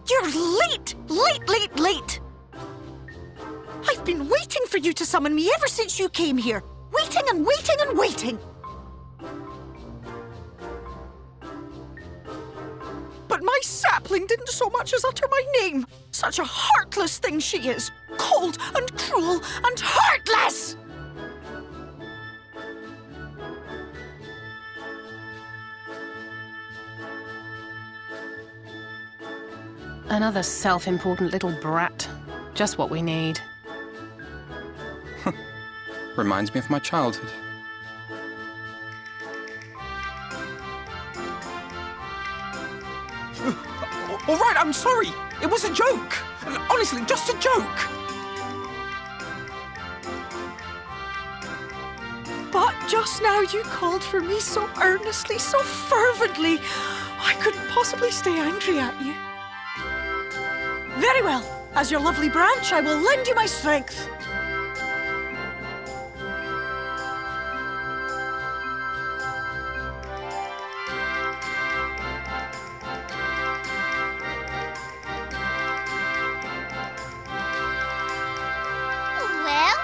You're late! Late! I've been waiting for you to summon me ever since you came here. Waiting and waiting and waiting. But my sapling didn't so much as utter my name. Such a heartless thing she is. Cold and cruel and heartless! Another self-important little brat. Just what we need. Reminds me of my childhood. All right, I'm sorry. It was a joke. Honestly, just a joke. But just now you called for me so earnestly, so fervently. I couldn't possibly stay angry at you. Very well. As your lovely branch, I will lend you my strength. Well.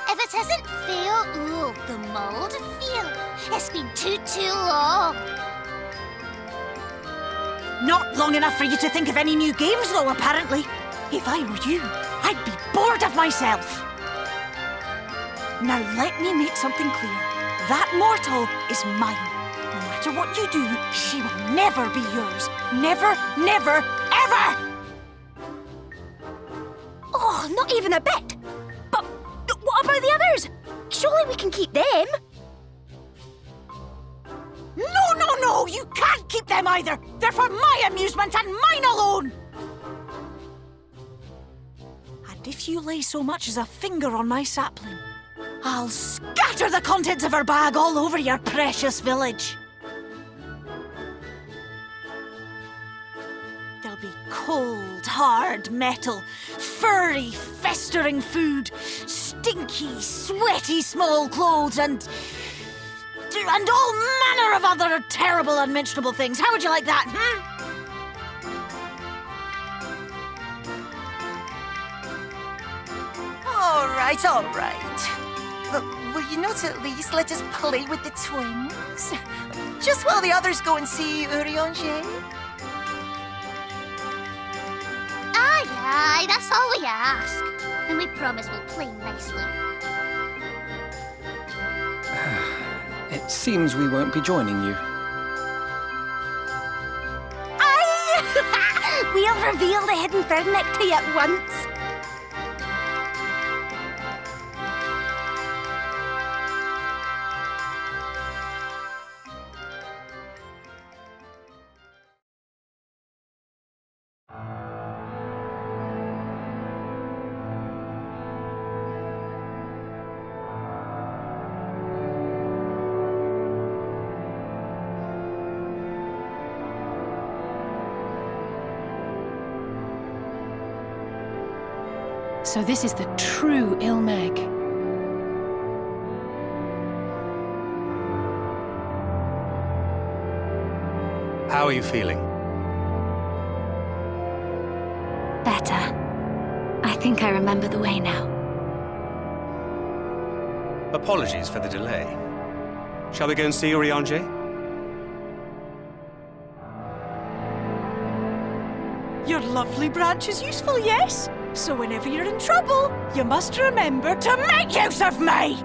If it isn't Theo, the mould feel. It's been too long. Not long enough for you to think of any new games, though, apparently. If I were you, I'd be bored of myself. Now let me make something clear. That mortal is mine. No matter what you do, she will never be yours. Never, ever! Oh, not even a bit. But what about the others? Surely we can keep them. No, you can't keep them either. They're for my amusement and mine alone. And if you lay so much as a finger on my sapling, I'll scatter the contents of her bag all over your precious village. There'll be cold, hard metal, furry, festering food, stinky, sweaty small clothes, and all manner of other terrible, unmentionable things. How would you like that, All right. But will you not at least let us play with the twins? Just while the others go and see Urianger? Aye, that's all we ask. And we promise we'll play nicely. It seems we won't be joining you. Aye! We'll reveal the hidden Furnick to you at once. So this is the true Ilmeg. How are you feeling? Better. I think I remember the way now. Apologies for the delay. Shall we go and see Urianger? Your lovely branch is useful, yes? So whenever you're in trouble, you must remember to make use of me!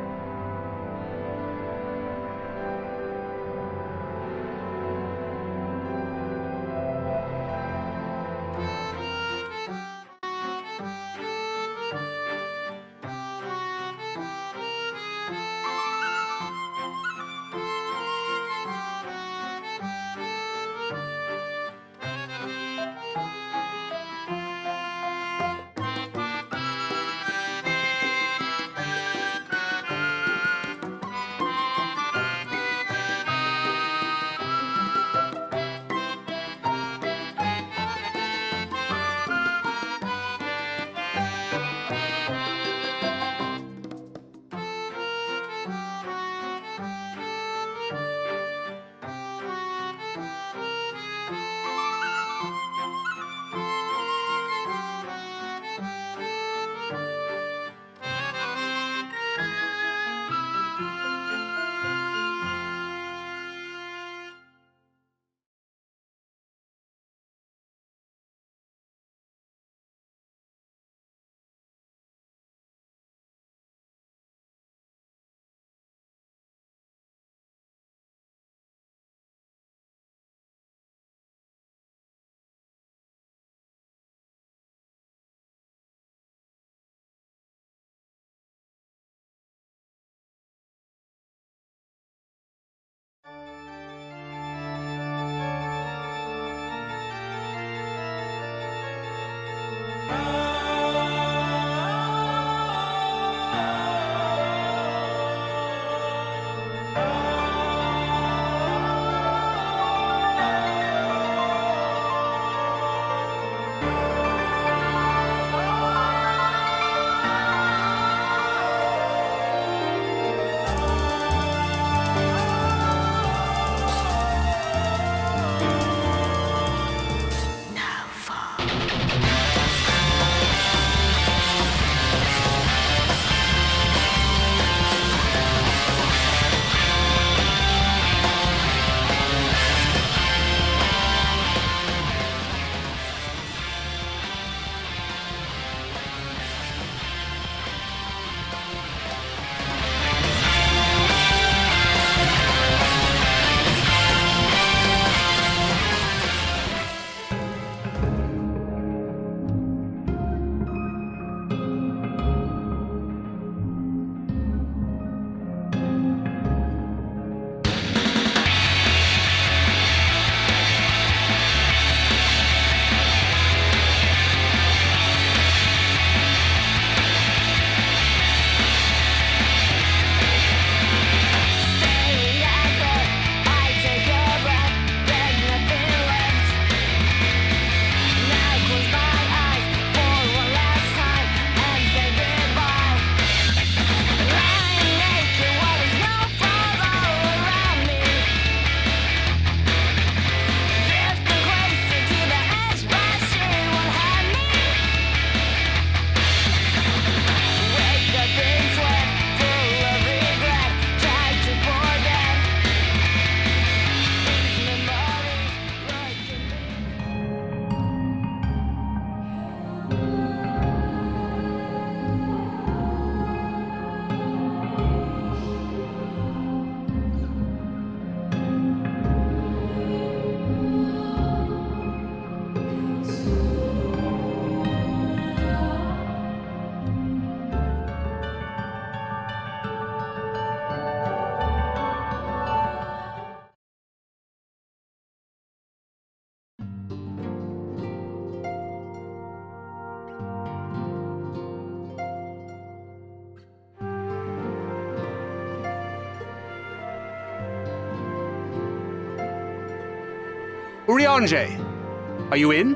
Urianger, are you in?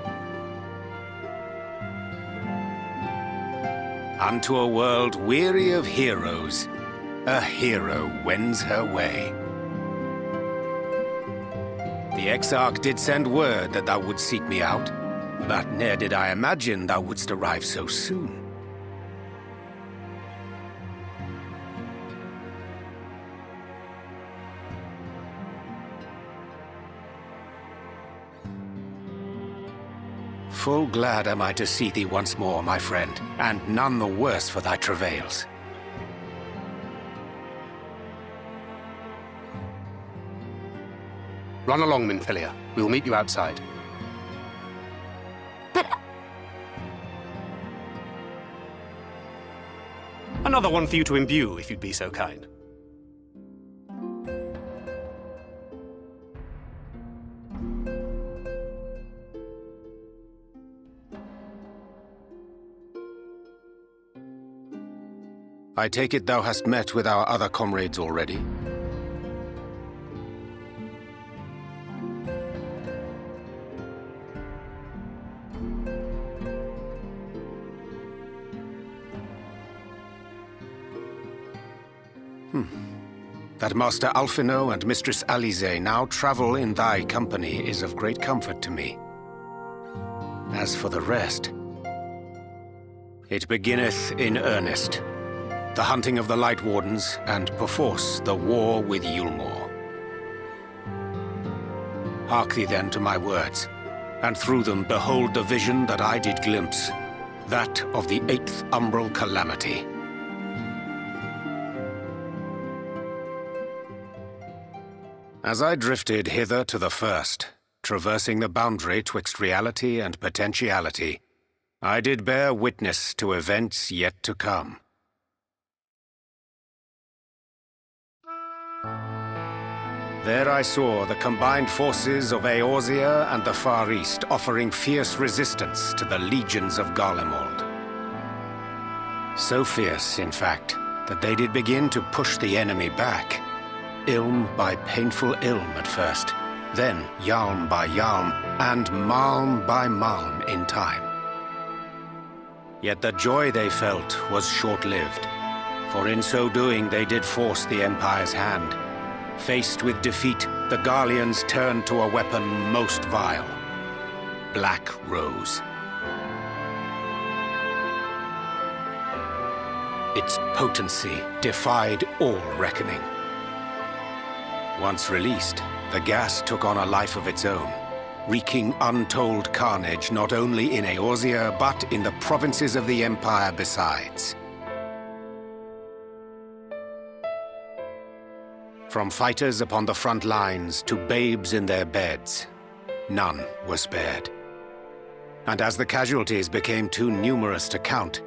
Unto a world weary of heroes, a hero wends her way. The Exarch did send word that thou wouldst seek me out, but ne'er did I imagine thou wouldst arrive so soon. Full glad am I to see thee once more, my friend, and none the worse for thy travails. Run along, Minfilia. We'll meet you outside. But... Another one for you to imbue, if you'd be so kind. I take it thou hast met with our other comrades already? That Master Alphino and Mistress Alize now travel in thy company is of great comfort to me. As for the rest, it beginneth in earnest. The hunting of the Light Wardens, and perforce the war with Yulmore. Hark thee then to my words, and through them behold the vision that I did glimpse, that of the 8th umbral calamity. As I drifted hither to the first, traversing the boundary twixt reality and potentiality, I did bear witness to events yet to come. There I saw the combined forces of Eorzea and the Far East offering fierce resistance to the legions of Garlemald. So fierce, in fact, that they did begin to push the enemy back. Ilm by painful ilm at first, then Yalm by Yalm, and Malm by Malm in time. Yet the joy they felt was short-lived, for in so doing they did force the Empire's hand. Faced with defeat, the Garleans turned to a weapon most vile: Black Rose. Its potency defied all reckoning. Once released, the gas took on a life of its own, wreaking untold carnage not only in Eorzea, but in the provinces of the Empire besides. From fighters upon the front lines to babes in their beds, none were spared. And as the casualties became too numerous to count,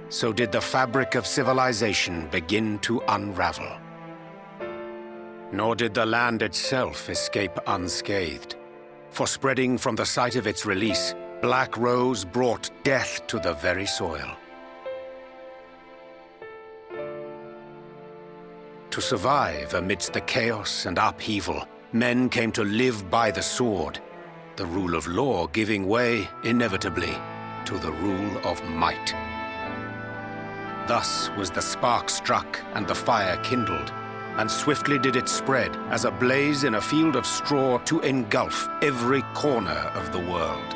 so did the fabric of civilization begin to unravel. Nor did the land itself escape unscathed, for spreading from the site of its release, Black Rose brought death to the very soil. To survive amidst the chaos and upheaval, men came to live by the sword, the rule of law giving way, inevitably, to the rule of might. Thus was the spark struck and the fire kindled, and swiftly did it spread as a blaze in a field of straw to engulf every corner of the world.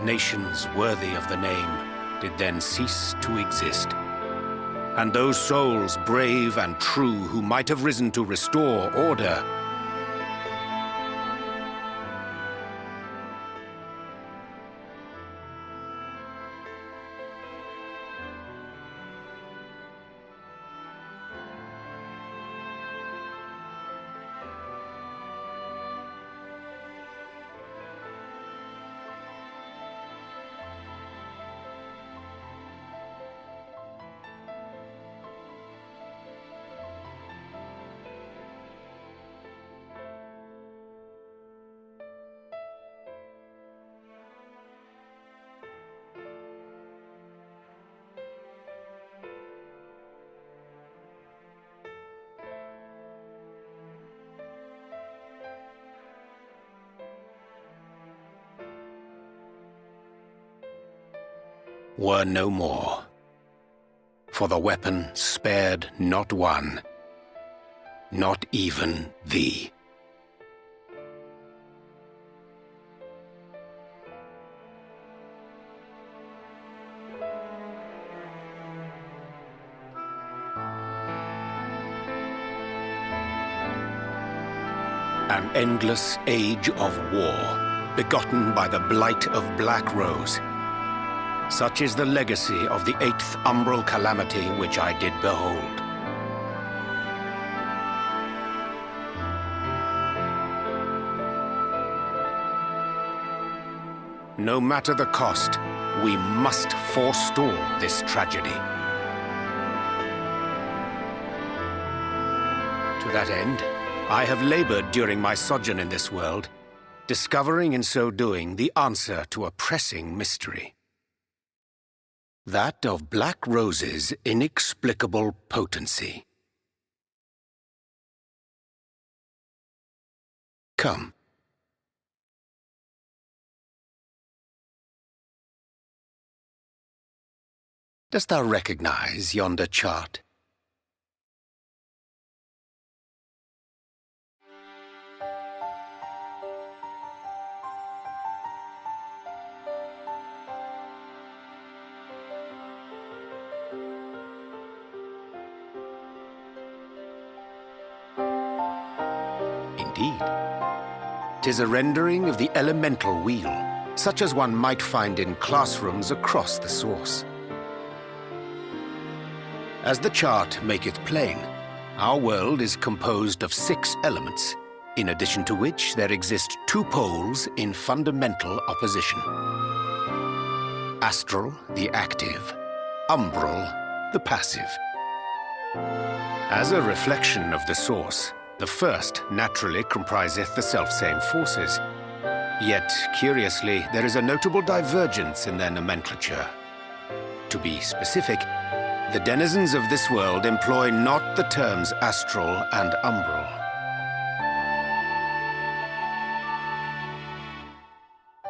Nations worthy of the name did then cease to exist. And those souls brave and true who might have risen to restore order were no more. For the weapon spared not one, not even thee. An endless age of war, begotten by the blight of Black Rose. Such is the legacy of the 8th umbral calamity which I did behold. No matter the cost, we must forestall this tragedy. To that end, I have labored during my sojourn in this world, discovering in so doing the answer to a pressing mystery. That of Black Rose's inexplicable potency. Come. Dost thou recognize yonder chart? Indeed. 'Tis a rendering of the elemental wheel, such as one might find in classrooms across the source. As the chart maketh plain, our world is composed of 6 elements, in addition to which there exist 2 poles in fundamental opposition. Astral, the active; umbral, the passive. As a reflection of the source, the first naturally compriseth the selfsame forces. Yet, curiously, there is a notable divergence in their nomenclature. To be specific, the denizens of this world employ not the terms astral and umbral.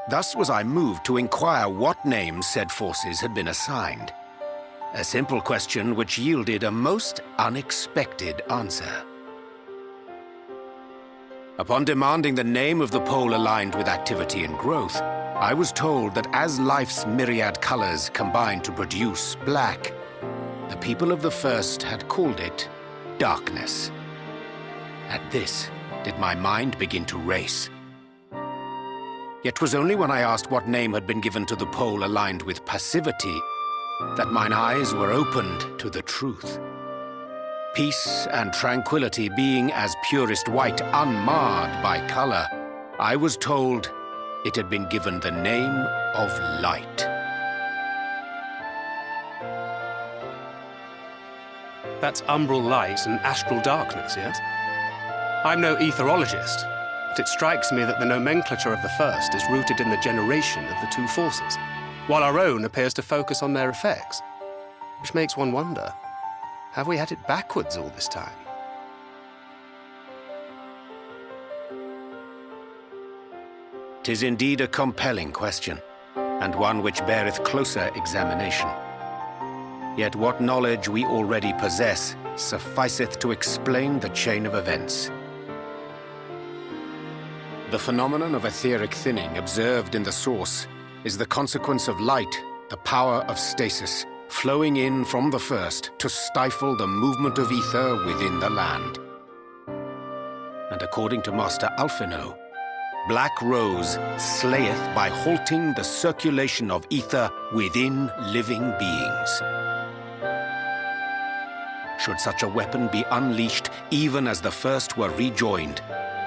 Thus was I moved to inquire what names said forces had been assigned. A simple question which yielded a most unexpected answer. Upon demanding the name of the pole aligned with activity and growth, I was told that as life's myriad colors combine to produce black, the people of the first had called it darkness. At this, did my mind begin to race. Yet 'twas only when I asked what name had been given to the pole aligned with passivity that mine eyes were opened to the truth. Peace and tranquility being as purest white, unmarred by color, I was told it had been given the name of light. That's umbral light and astral darkness, yes? I'm no etherologist, but it strikes me that the nomenclature of the first is rooted in the generation of the 2 forces, while our own appears to focus on their effects, which makes one wonder, have we had it backwards all this time? "'Tis indeed a compelling question, and one which beareth closer examination. Yet what knowledge we already possess sufficeth to explain the chain of events. The phenomenon of etheric thinning observed in the source is the consequence of light, the power of stasis, flowing in from the first to stifle the movement of ether within the land. And according to Master Alphino, Black Rose slayeth by halting the circulation of ether within living beings. Should such a weapon be unleashed even as the first were rejoined,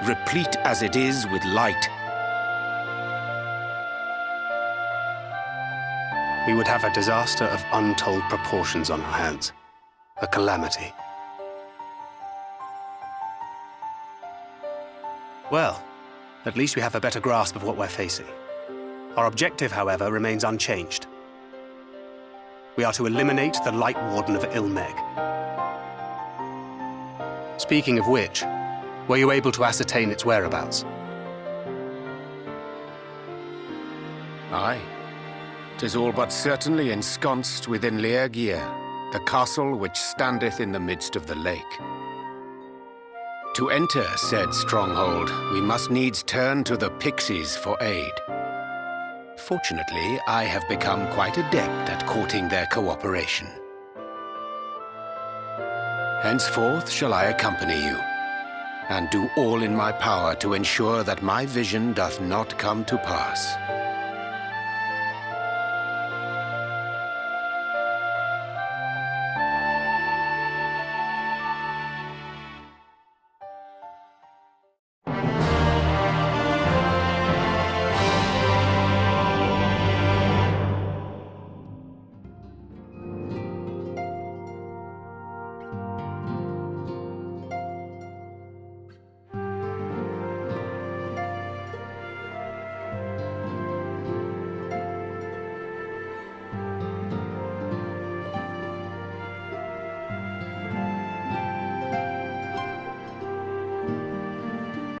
replete as it is with light, we would have a disaster of untold proportions on our hands. A calamity. Well, at least we have a better grasp of what we're facing. Our objective, however, remains unchanged. We are to eliminate the Light Warden of Ilmeg. Speaking of which, were you able to ascertain its whereabouts? Aye. 'Tis all but certainly ensconced within Leargear, the castle which standeth in the midst of the lake. To enter said stronghold, we must needs turn to the pixies for aid. Fortunately, I have become quite adept at courting their cooperation. Henceforth shall I accompany you, and do all in my power to ensure that my vision doth not come to pass.